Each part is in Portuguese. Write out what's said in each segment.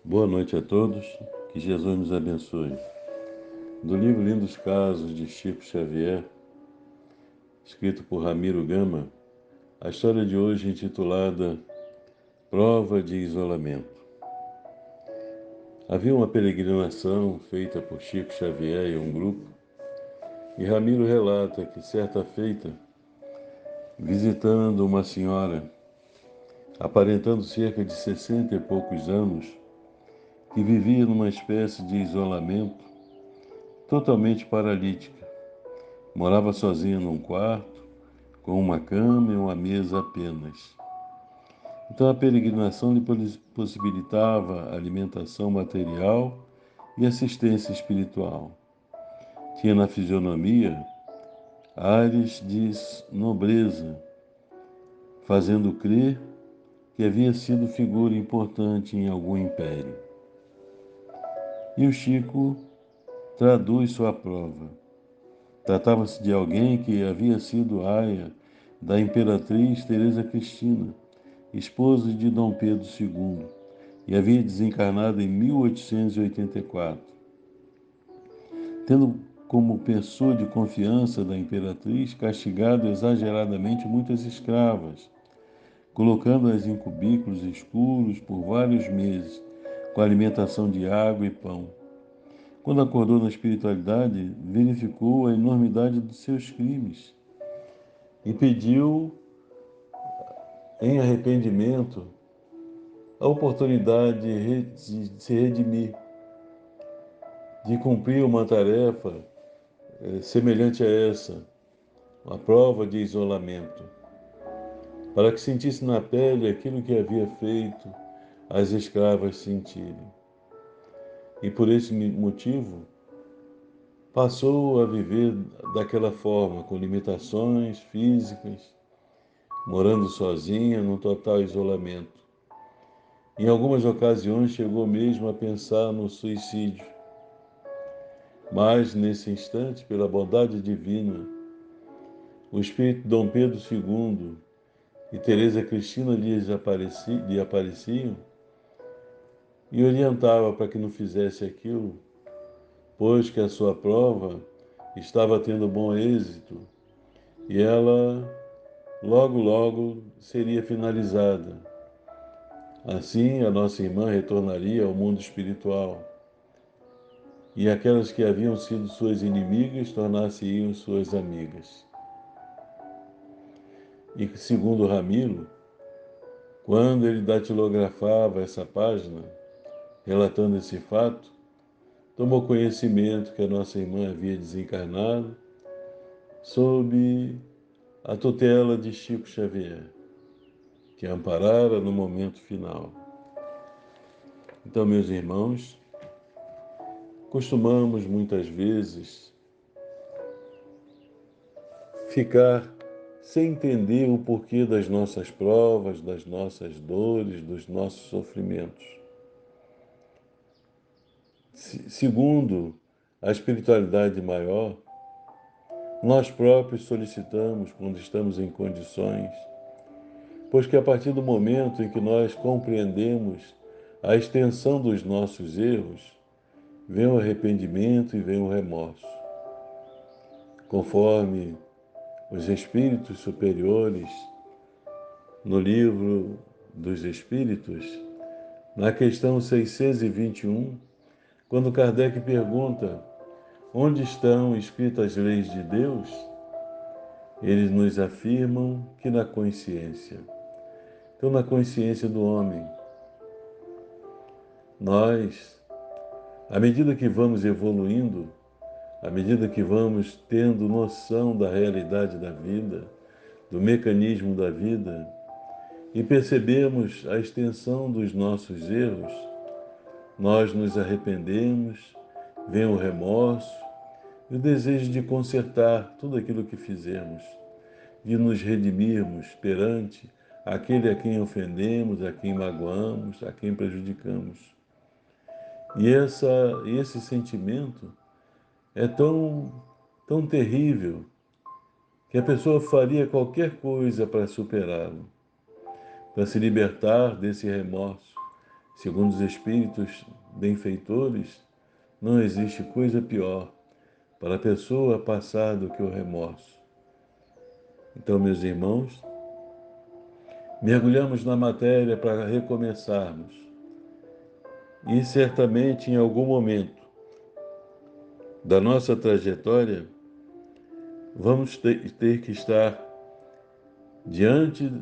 Boa noite a todos, que Jesus nos abençoe. Do livro Lindos Casos de Chico Xavier, escrito por Ramiro Gama, a história de hoje é intitulada Prova de Isolamento. Havia uma peregrinação feita por Chico Xavier e um grupo, e Ramiro relata que certa feita, visitando uma senhora, aparentando cerca de 60 e poucos anos, que vivia numa espécie de isolamento, totalmente paralítica. Morava sozinha num quarto, com uma cama e uma mesa apenas. Então a peregrinação lhe possibilitava alimentação material e assistência espiritual. Tinha na fisionomia ares de nobreza, fazendo crer que havia sido figura importante em algum império. E o Chico traduz sua prova. Tratava-se de alguém que havia sido aia da imperatriz Teresa Cristina, esposa de Dom Pedro II, e havia desencarnado em 1884. Tendo como pessoa de confiança da imperatriz castigado exageradamente muitas escravas, colocando-as em cubículos escuros por vários meses, com alimentação de água e pão. Quando acordou na espiritualidade, verificou a enormidade dos seus crimes e pediu, em arrependimento, a oportunidade de se redimir, de cumprir uma tarefa semelhante a essa, uma prova de isolamento, para que sentisse na pele aquilo que havia feito as escravas sentirem. E por esse motivo, passou a viver daquela forma, com limitações físicas, morando sozinha, num total isolamento. Em algumas ocasiões chegou mesmo a pensar no suicídio. Mas, nesse instante, pela bondade divina, o espírito de Dom Pedro II e Teresa Cristina lhe apareciam e orientava para que não fizesse aquilo, pois que a sua prova estava tendo bom êxito e ela logo, logo seria finalizada. Assim, a nossa irmã retornaria ao mundo espiritual e aquelas que haviam sido suas inimigas tornar-se-iam suas amigas. E segundo Ramiro, quando ele datilografava essa página, relatando esse fato, tomou conhecimento que a nossa irmã havia desencarnado sob a tutela de Chico Xavier, que a amparara no momento final. Então, meus irmãos, costumamos muitas vezes ficar sem entender o porquê das nossas provas, das nossas dores, dos nossos sofrimentos. Segundo a espiritualidade maior, nós próprios solicitamos quando estamos em condições, pois que a partir do momento em que nós compreendemos a extensão dos nossos erros, vem o arrependimento e vem o remorso. Conforme os espíritos superiores, no livro dos Espíritos, na questão 621, quando Kardec pergunta onde estão escritas as leis de Deus, eles nos afirmam que na consciência. Então, na consciência do homem, nós, à medida que vamos evoluindo, à medida que vamos tendo noção da realidade da vida, do mecanismo da vida, e percebemos a extensão dos nossos erros, nós nos arrependemos, vem o remorso e o desejo de consertar tudo aquilo que fizemos, de nos redimirmos perante aquele a quem ofendemos, a quem magoamos, a quem prejudicamos. E esse sentimento é tão terrível que a pessoa faria qualquer coisa para superá-lo, para se libertar desse remorso, Segundo os espíritos benfeitores, não existe coisa pior para a pessoa passar do que o remorso. Então, meus irmãos, mergulhamos na matéria para recomeçarmos. E certamente em algum momento da nossa trajetória, vamos ter que estar diante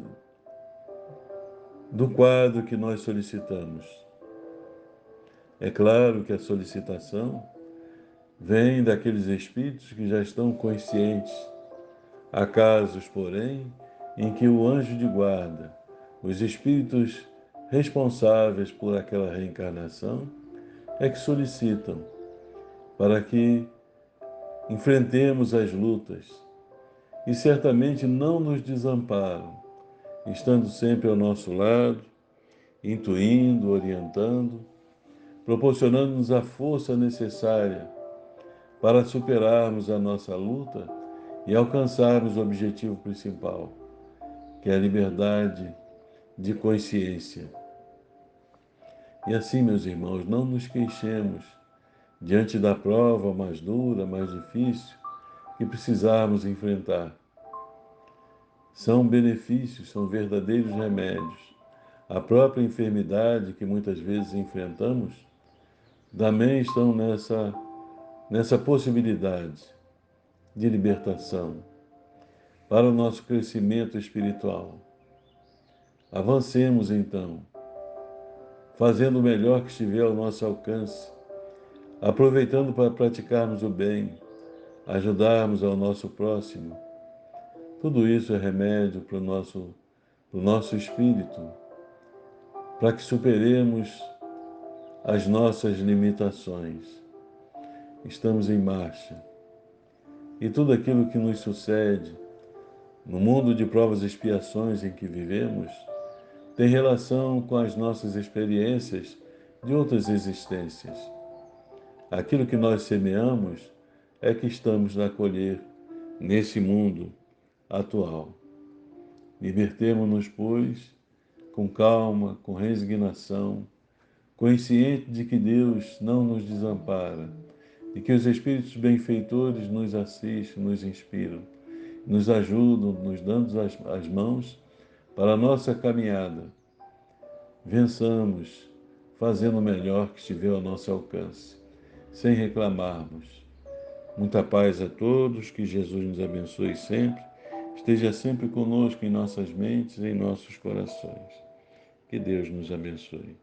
do quadro que nós solicitamos. É claro que a solicitação vem daqueles espíritos que já estão conscientes. Há casos, porém, em que o anjo de guarda, os espíritos responsáveis por aquela reencarnação, é que solicitam para que enfrentemos as lutas e certamente não nos desamparam, estando sempre ao nosso lado, intuindo, orientando, proporcionando-nos a força necessária para superarmos a nossa luta e alcançarmos o objetivo principal, que é a liberdade de consciência. E assim, meus irmãos, não nos queixemos diante da prova mais dura, mais difícil, que precisarmos enfrentar. São benefícios, são verdadeiros remédios. A própria enfermidade que muitas vezes enfrentamos também estão nessa possibilidade de libertação para o nosso crescimento espiritual. Avancemos então, fazendo o melhor que estiver ao nosso alcance, aproveitando para praticarmos o bem, ajudarmos ao nosso próximo. Tudo isso é remédio para o nosso espírito, para que superemos as nossas limitações. Estamos em marcha. E tudo aquilo que nos sucede no mundo de provas e expiações em que vivemos tem relação com as nossas experiências de outras existências. Aquilo que nós semeamos é que estamos a colher nesse mundo atual. Libertemo-nos, pois, com calma, com resignação, consciente de que Deus não nos desampara e que os Espíritos benfeitores nos assistem, nos inspiram, nos ajudam, nos dando as mãos para a nossa caminhada. Vençamos, fazendo o melhor que estiver ao nosso alcance, sem reclamarmos. Muita paz a todos, que Jesus nos abençoe sempre, esteja sempre conosco em nossas mentes e em nossos corações. Que Deus nos abençoe.